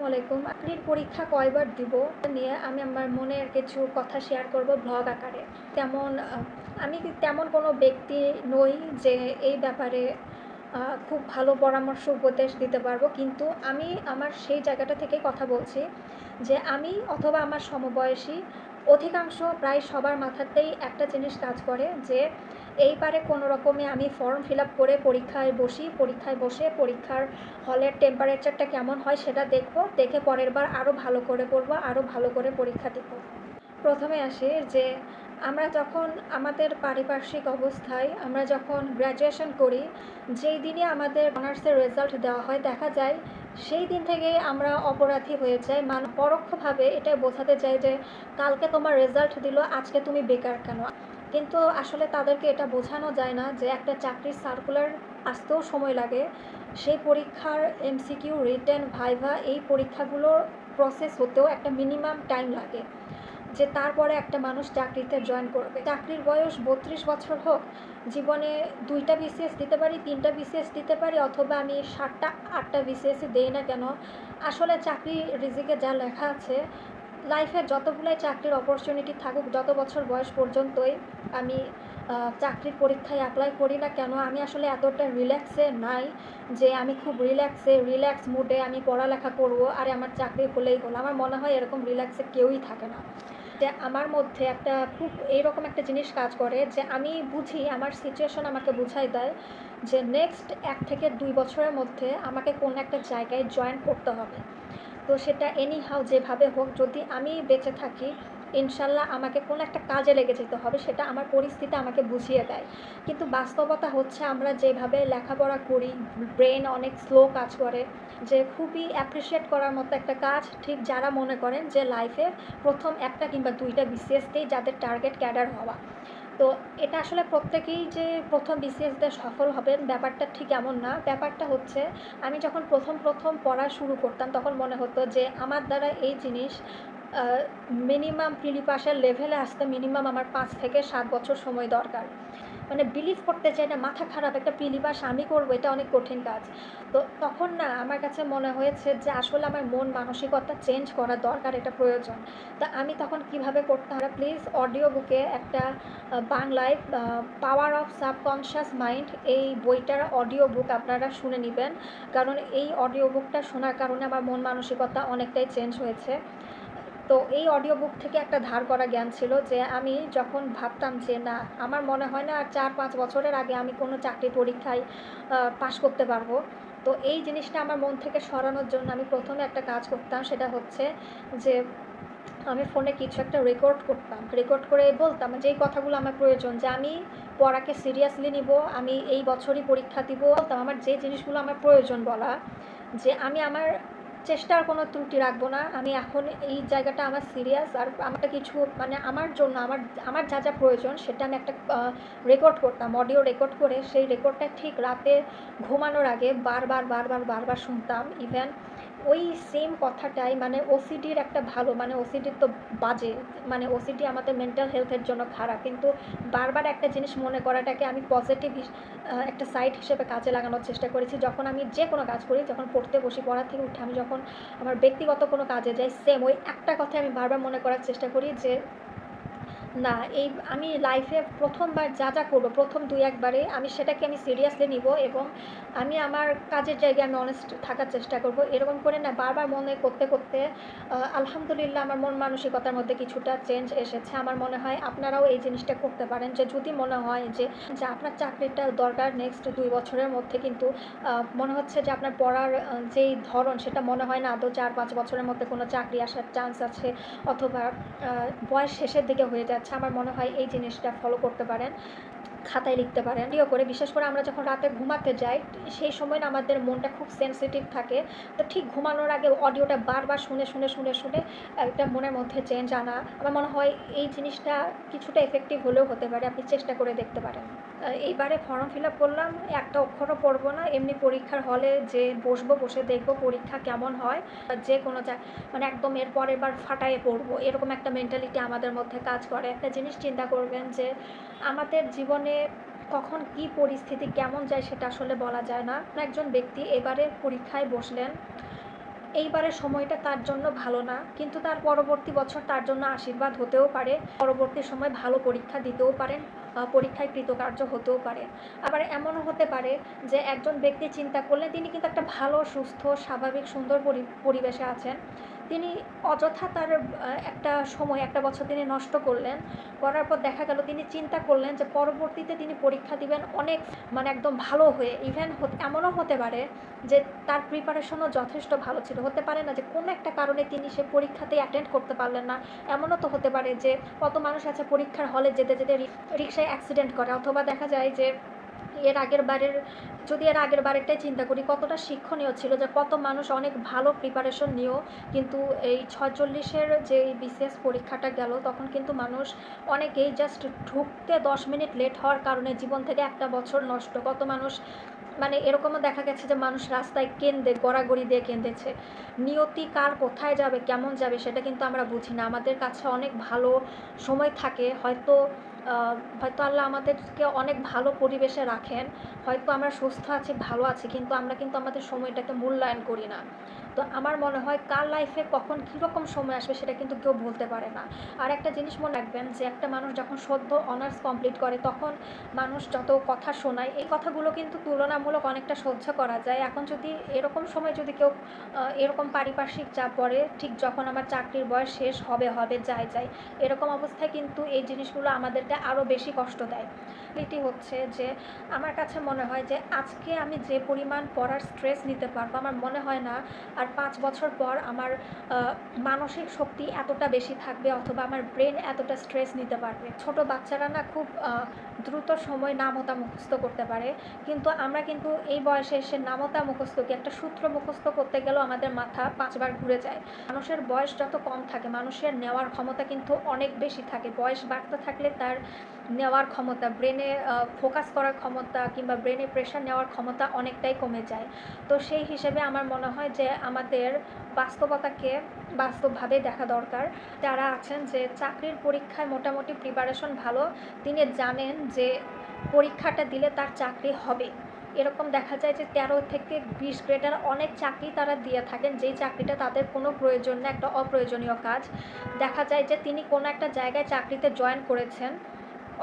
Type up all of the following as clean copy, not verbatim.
আলাইকুম। চাকরির পরীক্ষা কয়বার দিব নিয়ে আমি আমার মনের কিছু কথা শেয়ার করব ব্লগ আকারে। তেমন আমি তেমন কোনো ব্যক্তি নই যে এই ব্যাপারে খুব ভালো পরামর্শ উপদেশ দিতে পারবো, কিন্তু আমি আমার সেই জায়গাটা থেকে কথা বলছি যে আমি অথবা আমার সমবয়সী অধিকাংশ প্রায় সবার মাথাতেই একটা জিনিস কাজ করে যে এইবারে কোনো রকমে আমি ফর্ম ফিল আপ করে পরীক্ষায় বসে পরীক্ষার হলের টেম্পারেচারটা কেমন হয় সেটা দেখব, দেখে পরের বার আরও ভালো করে পড়বো, আরও ভালো করে পরীক্ষা দেব। প্রথমে আসি যে আমরা যখন আমাদের পারিপার্শ্বিক অবস্থায় আমরা যখন গ্র্যাজুয়েশন করি, যেই দিনে আমাদের অনার্সের রেজাল্ট দেওয়া হয় দেখা যায় সেই দিন থেকেই আমরা অপরাধী হয়ে যাই। পরোক্ষভাবে এটা বোঝাতে চাই যে কালকে তোমার রেজাল্ট দিল, আজকে তুমি বেকার কেন। কিন্তু আসলে তাদেরকে এটা বোঝানো যায় না যে একটা চাকরির সার্কুলার আসতেও সময় লাগে, সেই পরীক্ষার এমসিকিউ, রিটেন, ভাইভা এই পরীক্ষাগুলোর প্রসেস হতেও একটা মিনিমাম টাইম লাগে, যে তারপরে একটা মানুষ চাকরিতে জয়েন করবে। চাকরির বয়স 32 বছর হোক, জীবনে 2টা বিসিএস দিতে পারি, 3টা বিসিএস দিতে পারি, অথবা আমি 7টা 8টা বিসিএসই দেই না কেন, আসলে চাকরি রিজিকে যা লেখা আছে, লাইফে যতগুলাই চাকরির অপরচুনিটি থাকুক, যত বছর বয়স পর্যন্তই আমি চাকরির পরীক্ষায় অ্যাপ্লাই করি না কেন, আমি আসলে এতটা রিল্যাক্সে নাই যে আমি খুব রিল্যাক্স মুডে আমি পড়ালেখা করব আর আমার চাকরি হলেই হলো। আমার মনে হয় এরকম রিল্যাক্সে কেউই থাকে না। যে আমার মধ্যে একটা খুব এইরকম একটা জিনিস কাজ করে যে আমি বুঝি, আমার সিচুয়েশন আমাকে বুঝাই দেয় যে নেক্সট 1 থেকে 2 বছরের মধ্যে আমাকে কোনো একটা জায়গায় জয়েন করতে হবে। তো সেটা এনিহাউ যেভাবে হোক, যদি আমি বেঁচে থাকি ইনশাল্লাহ আমাকে কোনো একটা কাজে লেগে যেতে হবে, সেটা আমার পরিস্থিতি আমাকে বুঝিয়ে দেয়। কিন্তু বাস্তবতা হচ্ছে আমরা যেভাবে লেখাপড়া করি, ব্রেন অনেক স্লো কাজ করে, যে খুবই অ্যাপ্রিসিয়েট করার মতো একটা কাজ ঠিক যারা মনে করেন যে লাইফে প্রথম 1টা কিংবা 2টা বিসিএসতেই যাদের টার্গেট ক্যাডার হওয়া। তো এটা আসলে প্রত্যেকেই যে প্রথম বিসিএস দিয়ে সফল হবেন ব্যাপারটা ঠিক এমন না। ব্যাপারটা হচ্ছে আমি যখন প্রথম পড়া শুরু করতাম তখন মনে হতো যে আমার দ্বারা এই জিনিস মিনিমাম প্রিলি পাসের লেভেলে আসতে মিনিমাম আমার 5 থেকে 7 বছর সময় দরকার। মানে বিলিভ করতে চাই না, মাথা খারাপ, একটা প্রিলি পাস আমি করবো, এটা অনেক কঠিন কাজ। তো তখন না আমার কাছে মনে হয়েছে যে আসলে আমার মন মানসিকতা চেঞ্জ করা দরকার, এটা প্রয়োজন। তা আমি তখন কিভাবে করতাম, প্লিজ অডিও বুকে একটা বাংলায় পাওয়ার অফ সাবকনশিয়াস মাইন্ড এই বইটার অডিও বুক আপনারা শুনে নেবেন, কারণ এই অডিও বুকটা শোনার কারণে আমার মন মানসিকতা অনেকটাই চেঞ্জ হয়েছে। তো এই অডিও বুক থেকে একটা ধার করা জ্ঞান ছিল যে আমি যখন ভাবতাম যে না, আমার মনে হয় না আর 4-5 বছরের আগে আমি কোনো চাকরি পরীক্ষায় পাশ করতে পারবো। তো এই জিনিসটা আমার মন থেকে সরানোর জন্য আমি প্রথমে একটা কাজ করতাম, সেটা হচ্ছে যে আমি ফোনে কিছু একটা রেকর্ড করে বলতাম যেই কথাগুলো আমার প্রয়োজন, যে আমি পড়াকে সিরিয়াসলি নিব, আমি এই বছরই পরীক্ষা দিব, বলতাম আমার যে জিনিসগুলো আমার প্রয়োজন বলা, যে আমি আমার চেষ্টার কোনো ত্রুটি রাখবো না, আমি এখন এই জায়গাটা আমার সিরিয়াস, আর আমারটা কিছু মানে আমার জন্য আমার যা যা প্রয়োজন সেটা আমি একটা রেকর্ড করতাম, অডিও রেকর্ড করে সেই রেকর্ডটা ঠিক রাতে ঘুমানোর আগে বারবার শুনতাম। ইভেন ওই সেম কথাটাই মানে ওসিডির একটা ভালো, মানে ওসিডির তো বাজে, মানে ওসিডি আমাদের মেন্টাল হেলথের জন্য খারাপ, কিন্তু বারবার একটা জিনিস মনে করাটাকে আমি পজিটিভ একটা সাইড হিসেবে কাজে লাগানোর চেষ্টা করেছি। যখন আমি যে কোনো কাজ করি, যখন পড়তে বসি, পড়া থেকে উঠে আমি যখন আমার ব্যক্তিগত কোনো কাজে যাই, সেম ওই একটা কথা আমি বারবার মনে করার চেষ্টা করি যে না, এই আমি লাইফে প্রথমবার যা করবো, প্রথম 2-1 বারে আমি সেটাকে আমি সিরিয়াসলি নিব এবং আমি আমার কাজের জায়গায় আমি অনেস্ট থাকার চেষ্টা করব। এরকম করে না বারবার মনে করতে আলহামদুলিল্লাহ আমার মন মানসিকতার মধ্যে কিছুটা চেঞ্জ এসেছে। আমার মনে হয় আপনারাও এই জিনিসটা করতে পারেন, যে যদি মনে হয় যে আপনার চাকরিটা দরকার নেক্সট 2 বছরের মধ্যে, কিন্তু মনে হচ্ছে যে আপনার পড়ার যেই ধরন সেটা মনে হয় না আদৌ 4-5 বছরের মধ্যে কোনো চাকরি আসার চান্স আছে, অথবা বয়স শেষের দিকে হয়ে যাচ্ছে, আমার মনে হয় এই জিনিসটা ফলো করতে পারেন, খাতায় লিখতে পারেন ভিডিও করে। বিশেষ করে আমরা যখন রাতে ঘুমাতে যাই সেই সময় না আমাদের মনটা খুব সেন্সিটিভ থাকে, তো ঠিক ঘুমানোর আগে অডিওটা বারবার শুনে একটা মনের মধ্যে চেঞ্জ আনা, আমার মনে হয় এই জিনিসটা কিছুটা এফেক্টিভ হলেও হতে পারে, আপনি চেষ্টা করে দেখতে পারেন। এইবারে ফর্ম ফিল আপ করলাম, একটা অক্ষরও পড়বো না, এমনি পরীক্ষার হলে যে বসে দেখবো পরীক্ষা কেমন হয়, যে কোনো মানে একদম এরপর এবার ফাটায়ে পড়বো, এরকম একটা মেন্টালিটি আমাদের মধ্যে কাজ করে। একটা জিনিস চিন্তা করবেন যে আমাদের জীবনে কখন কি পরিস্থিতি কেমন যায় সেটা আসলে বলা যায় না। একজন ব্যক্তি এবারে পরীক্ষায় বসলেন, এইবারের সময়টা তার জন্য ভালো না, কিন্তু তার পরবর্তী বছর তার জন্য আশীর্বাদ হতেও পারে, পরবর্তী সময় ভালো পরীক্ষা দিতেও পারেন, পরীক্ষায় কৃতকার্য হতেও পারে। আবার এমনও হতে পারে যে একজন ব্যক্তি চিন্তা করলে তিনি কিন্তু একটা ভালো সুস্থ স্বাভাবিক সুন্দর পরিবেশে আছেন, তিনি অযথা তার একটা সময় একটা বছর তিনি নষ্ট করলেন, করার পর দেখা গেল তিনি চিন্তা করলেন যে পরবর্তীতে তিনি পরীক্ষা দিবেন অনেক মানে একদম ভালো হয়ে, ইভেন এমনও হতে পারে যে তার প্রিপারেশনও যথেষ্ট ভালো ছিল, হতে পারে না যে কোনো একটা কারণে তিনি সে পরীক্ষাতেই অ্যাটেন্ড করতে পারলেন না। এমনও তো হতে পারে যে কত মানুষ আছে পরীক্ষার হলে যেতে যেতে রিক্সায় অ্যাক্সিডেন্ট করে, অথবা দেখা যায় যে এর আগের বারেরটাই চিন্তা করি কতটা শিক্ষণীয় ছিল, যে কত মানুষ অনেক ভালো প্রিপারেশন নিয়েও কিন্তু এই 46-এর যে বিসিএস পরীক্ষাটা গেল তখন কিন্তু মানুষ অনেকেই জাস্ট ঢুকতে 10 মিনিট লেট হওয়ার কারণে জীবন থেকে একটা বছর নষ্ট। কত মানুষ মানে এরকমও দেখা গেছে যে মানুষ রাস্তায় গড়াগড়ি দিয়ে কেঁদেছে। নিয়তি কার কোথায় যাবে কেমন যাবে সেটা কিন্তু আমরা বুঝি না, আমাদের কাছে অনেক ভালো সময় থাকে, হয়তো আল্লাহ আমাদেরকে অনেক ভালো পরিবেশে রাখেন, হয়তো আমরা সুস্থ আছি ভালো আছি, কিন্তু আমরা কিন্তু আমাদের সময়টাকে মূল্যায়ন করি না। তো আমার মনে হয় কার লাইফে কখন কীরকম সময় আসবে সেটা কিন্তু কেউ বলতে পারে না। আর একটা জিনিস মনে রাখবেন যে একটা মানুষ যখন সদ্য অনার্স কমপ্লিট করে তখন মানুষ যত কথা শোনায় এই কথাগুলো কিন্তু তুলনামূলক অনেকটা সহ্য করা যায়। এখন যদি এরকম সময় যদি কেউ এরকম পারিপার্শ্বিক চাপ পড়ে ঠিক যখন আমার চাকরির বয়স শেষ হবে যায় এরকম অবস্থায় কিন্তু এই জিনিসগুলো আমাদেরকে আরও বেশি কষ্ট দেয়। এটি হচ্ছে যে আমার কাছে মনে হয় যে আজকে আমি যে পরিমাণ পড়ার স্ট্রেস নিতে পারবো আমার মনে হয় না আর 5 বছর পর আমার মানসিক শক্তি এতটা বেশি থাকবে, অথবা আমার ব্রেন এতটা স্ট্রেস নিতে পারবে। ছোট বাচ্চারা না খুব দ্রুত সময় নামতা মুখস্থ করতে পারে, কিন্তু আমরা কিন্তু এই বয়সে এসে নামতা মুখস্থকে একটা সূত্র মুখস্থ করতে গেলেও আমাদের মাথা 5 বার ঘুরে যায়। মানুষের বয়স যত কম থাকে মানুষের নেওয়ার ক্ষমতা কিন্তু অনেক বেশি থাকে, বয়স বাড়তে থাকলে তার নেওয়ার ক্ষমতা, ব্রেনে ফোকাস করার ক্ষমতা কিংবা ব্রেনে প্রেশার নেওয়ার ক্ষমতা অনেকটাই কমে যায়। তো সেই হিসেবে আমার মনে হয় যে আমাদের বাস্তবতাকে বাস্তবভাবে দেখা দরকার। যারা আছেন যে চাকরির পরীক্ষায় মোটামুটি প্রিপারেশন ভালো, তিনি জানেন যে পরীক্ষাটা দিলে তার চাকরি হবে, এরকম দেখা যায় যে 13 থেকে 20 গ্রেডের অনেক চাকরি তারা দিয়ে থাকেন, যেই চাকরিটা তাদের কোনো প্রয়োজন না, একটা অপ্রয়োজনীয় কাজ। দেখা যায় যে তিনি কোনো একটা জায়গায় চাকরিতে জয়েন করেছেন,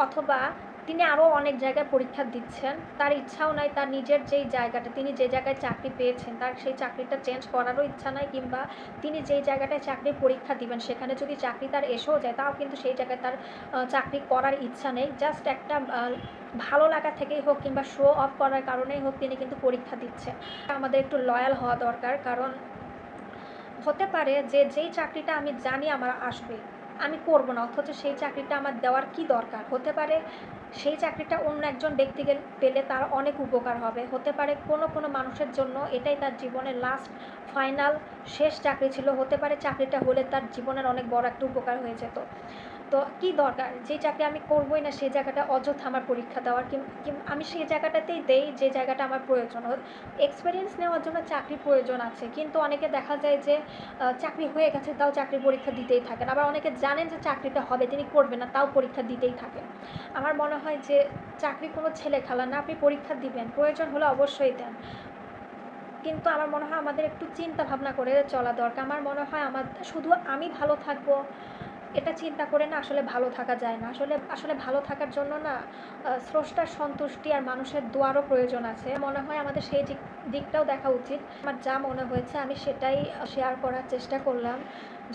অথবা তিনি আরও অনেক জায়গায় পরীক্ষা দিচ্ছেন, তার ইচ্ছাও নাই তার নিজের যেই জায়গাটা তিনি যে জায়গায় চাকরি পেয়েছেন তার সেই চাকরিটা চেঞ্জ করারও ইচ্ছা নাই, কিংবা তিনি যেই জায়গাটায় চাকরির পরীক্ষা দিবেন সেখানে যদি চাকরি তার এসেও যায় তাও কিন্তু সেই জায়গায় তার চাকরি করার ইচ্ছা নেই। জাস্ট একটা ভালো লাগা থেকেই হোক কিংবা শো অফ করার কারণেই হোক তিনি কিন্তু পরীক্ষা দিচ্ছেন। আমাদের একটু লয়াল হওয়া দরকার, কারণ হতে পারে যে যেই চাকরিটা আমি জানি আমার আসবে আমি করব না, অথচ সেই চাকরিটা আমার দেওয়ার কি দরকার। হতে পারে সেই চাকরিটা অন্য একজন ব্যক্তিকে পেলে তার অনেক উপকার হবে, হতে পারে কোনো মানুষের জন্য এটাই তার জীবনের লাস্ট ফাইনাল শেষ চাকরি ছিল, হতে পারে চাকরিটা হলে তার জীবনের অনেক বড় একটা উপকার হয়ে যেত। তো কী দরকার যে চাকরি আমি করবই না সেই জায়গাটা অযথা আমার পরীক্ষা দেওয়ার, আমি সেই জায়গাটাতেই দেই যে জায়গাটা আমার প্রয়োজন। এক্সপিরিয়েন্স নেওয়ার জন্য চাকরি প্রয়োজন আছে, কিন্তু অনেকে দেখা যায় যে চাকরি হয়ে গেছে তাও চাকরি পরীক্ষা দিতেই থাকেন, আবার অনেকে জানেন যে চাকরিটা হবে তিনি করবেন না তাও পরীক্ষা দিতেই থাকেন। আমার মনে হয় যে চাকরি কোনো ছেলে খেলা না, আপনি পরীক্ষা দিবেন, প্রয়োজন হলে অবশ্যই দেন, কিন্তু আমার মনে হয় আমাদের একটু চিন্তা ভাবনা করে চলা দরকার। আমার মনে হয় শুধু আমি ভালো থাকবো এটা চিন্তা করে না আসলে ভালো থাকা যায় না। আসলে ভালো থাকার জন্য না স্রষ্টার সন্তুষ্টি আর মানুষের দোয়ারও প্রয়োজন আছে। মনে হয় আমাদের সেই দিকটাও দেখা উচিত। আমার যা মনে হয়েছে আমি সেটাই শেয়ার করার চেষ্টা করলাম।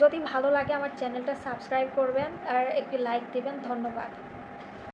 যদি ভালো লাগে আমার চ্যানেলটা সাবস্ক্রাইব করবেন আর একটি লাইক দিবেন। ধন্যবাদ।